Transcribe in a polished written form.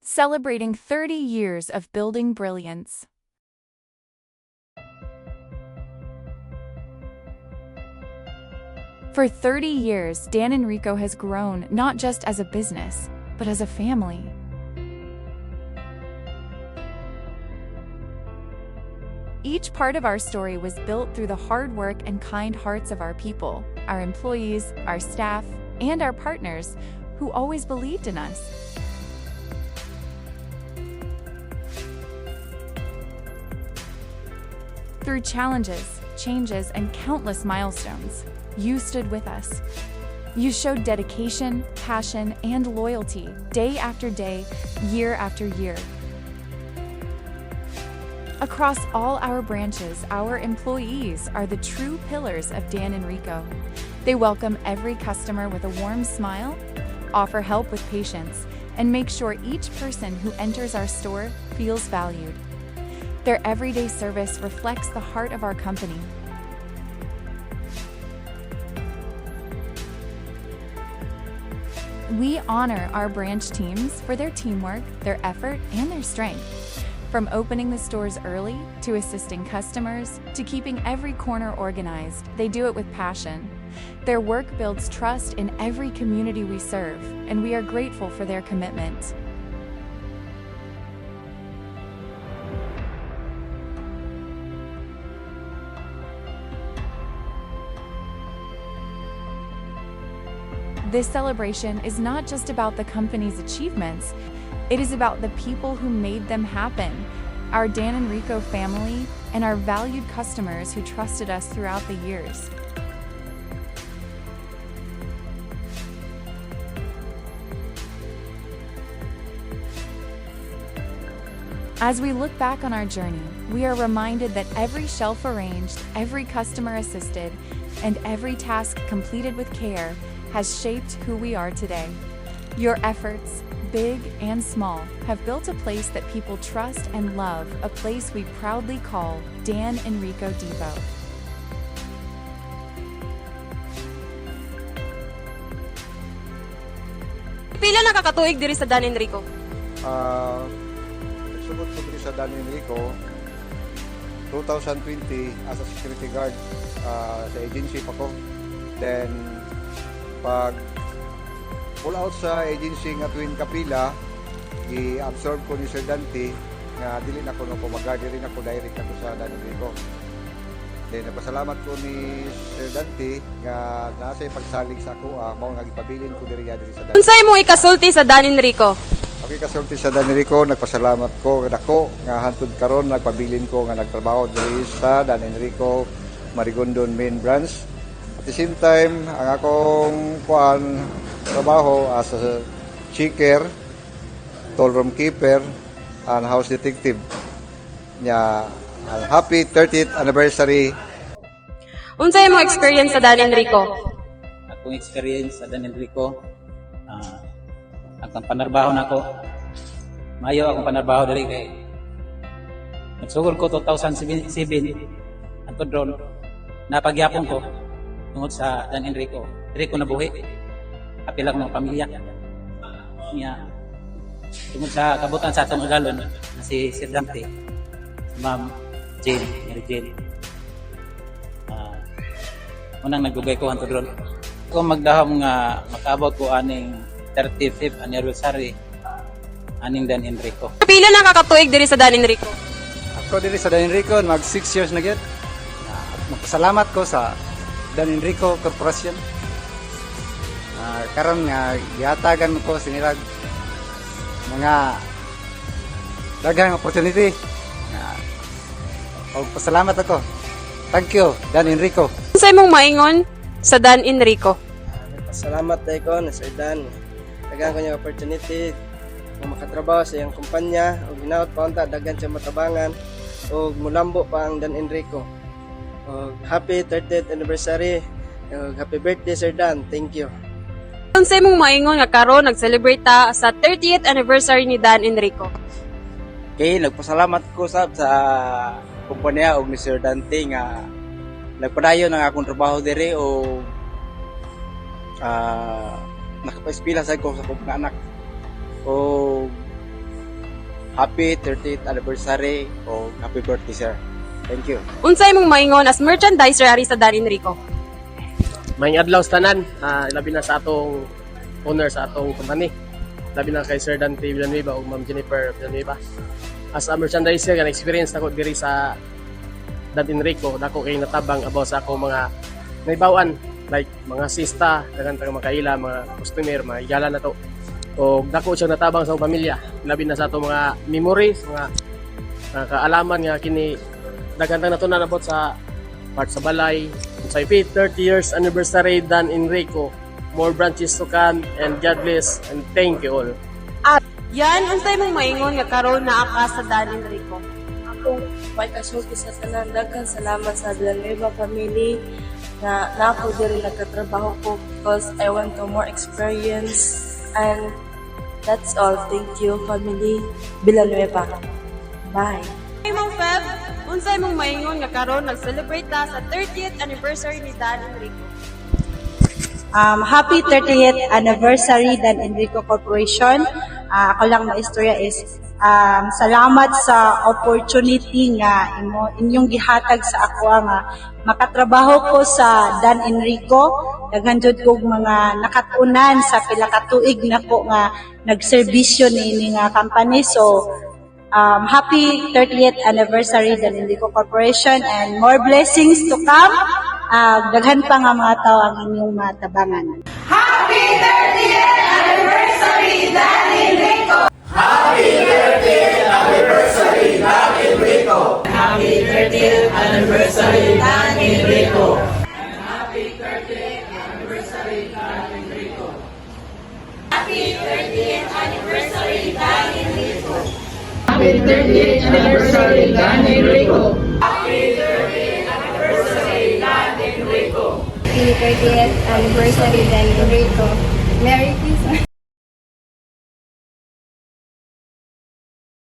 celebrating 30 years of building brilliance. For 30 years, Dan and Rico has grown not just as a business, but as a family. Each part of our story was built through the hard work and kind hearts of our people, our employees, our staff, and our partners, who always believed in us. Through challenges, changes, and countless milestones, you stood with us. You showed dedication, passion, and loyalty day after day, year after year. Across all our branches, our employees are the true pillars of Dan and Rico. They welcome every customer with a warm smile, offer help with patience, and make sure each person who enters our store feels valued. Their everyday service reflects the heart of our company. We honor our branch teams for their teamwork, their effort, and their strength. From opening the stores early, to assisting customers, to keeping every corner organized, they do it with passion. Their work builds trust in every community we serve, and we are grateful for their commitment. This celebration is not just about the company's achievements, it is about the people who made them happen, our Dan and Rico family, and our valued customers who trusted us throughout the years. As we look back on our journey, we are reminded that every shelf arranged, every customer assisted, and every task completed with care has shaped who we are today. Your efforts, big and small, have built a place that people trust and love, a place we proudly call Dan and Rico Depot. Pila nakakatuig diri sa Dan and Rico? Nagsugod ko diri sa Dan and Rico 2020 as a security guard sa agency pa ko. Then pag pull out sa agency nga tuwing kapila, i-absorb ko ni Sir Dante nga dili na ko mag-guard rin ako direct ako sa Dan and Rico. Then napasalamat ko ni Sir Dante nga nasa pagsalig sa ako, mao nga gipabilin ko diri sa Dan. Unsay mo ikasulti sa Dan and Rico? Okay, kasulti sa Dan and Rico, nagpasalamat ko dako nga hantud karon nagpabilin ko nga nagtrabaho diri sa Dan and Rico Marigondon main branch. At the same time, ang akong trabaho as a checker, toll room keeper, and house detective. Happy 30th anniversary. Unsay mo experience sa Dan and Rico? Akong experience sa Dan and Rico, ang panarbaho na ako, mayo akong panarbaho dali kay nagsugod ko 2007 antod ron napagyapon ko tungod sa Dan and Rico. Diri ko nabuhi. Apil ako ng pamilya. Niya tungod sa kabutan sa atong agalon na si Sir Dante, si Ma'am Jane, Mary Jane. Unang nagbugay ko hantod ron. Kung magdahom nga makaabot ko aning 35th anniversary aning Dan and Rico. Pila nakakatuig diri sa Dan and Rico? Ako diri sa Dan and Rico, mag 6 years na gyud. Magpasalamat ko sa Dan and Rico Corporation. Karon nga giatagan ko sinirag mga daghang opportunity. Pasalamat ako. Thank you, Dan and Rico. Unsay mong maingon sa Dan and Rico? Salamat tayo ko na Sir Dan. Dagan ko niya opportunity na makatrabaho sa iyang kumpanya o ginaot pa unta dagan siya matabangan o mulambo pa ang Dan and Rico. Happy 30th anniversary. Happy birthday Sir Dan. Thank you. Unsay mong maingon nga karon nag-celebrate ta sa 30th anniversary ni Dan and Rico? Okay, nagpasalamat ko sa kumpanya og ni Sir Dante nga nagpadayon ang akong trabaho diri o nakapaespila sa ko sa akong anak. O happy 30th anniversary o happy birthday, sir. Thank you. Unsay mong maingon as merchandiser ari sa Dan Enrico? May adlaw sa tanan, labi na sa atong owner sa atong company. Labi na kay Sir Dante Villanueva o Ma'am Jennifer Villanueva. As a merchandiser, kan experience nako diri sa Dan Enrico, dako kay natabang about sa akong mga naibawan like mga sista, daghang tang makaila, mga customer, mga igala na to. O dako siya natabang sa akong pamilya. Labi na sa atong mga memories, mga kaalaman nga kini daghang tang natunan about sa part sa balay. Sa 30 years anniversary Dan Enrico. More branches to come, and God bless, and thank you all. Yan, unsay mong maingon nga karon naa ka sa Dan Enrico? Akong may kasulti sa tanan, daghang salamat sa Villanueva family na ako diri nagkatrabaho ko because I want to more experience, and that's all. Thank you family Villanueva. Bye. Hey, Ma'am Feb, unsay mong maingon nga karon nag-celebrate ta sa 30th anniversary ni Dan Enrico? Happy 30th anniversary Dan Enrico Corporation. Ako lang na istorya is salamat sa opportunity nga inyong gihatag sa ako nga makatrabaho ko sa Dan Enrico. Daghan jud kog mga nakatunan sa pila ka tuig nako nga nagserbisyo ni nga company. So happy 30th anniversary Dan Enrico Corporation and more blessings to come. Daghan pa nga mga tao ang inyong matabangan. Happy 30th anniversary, Dan Enrico! Happy 30th anniversary, Dan Enrico! Happy 30th anniversary, Dan Enrico! Happy 30th anniversary, Dan Enrico! Happy 30th anniversary, Dan Enrico! Happy 30th anniversary, Dan Enrico! Happy 30th anniversary, Dan Enrico! Happy 30th anniversary, Dan Enrico. Merry Christmas.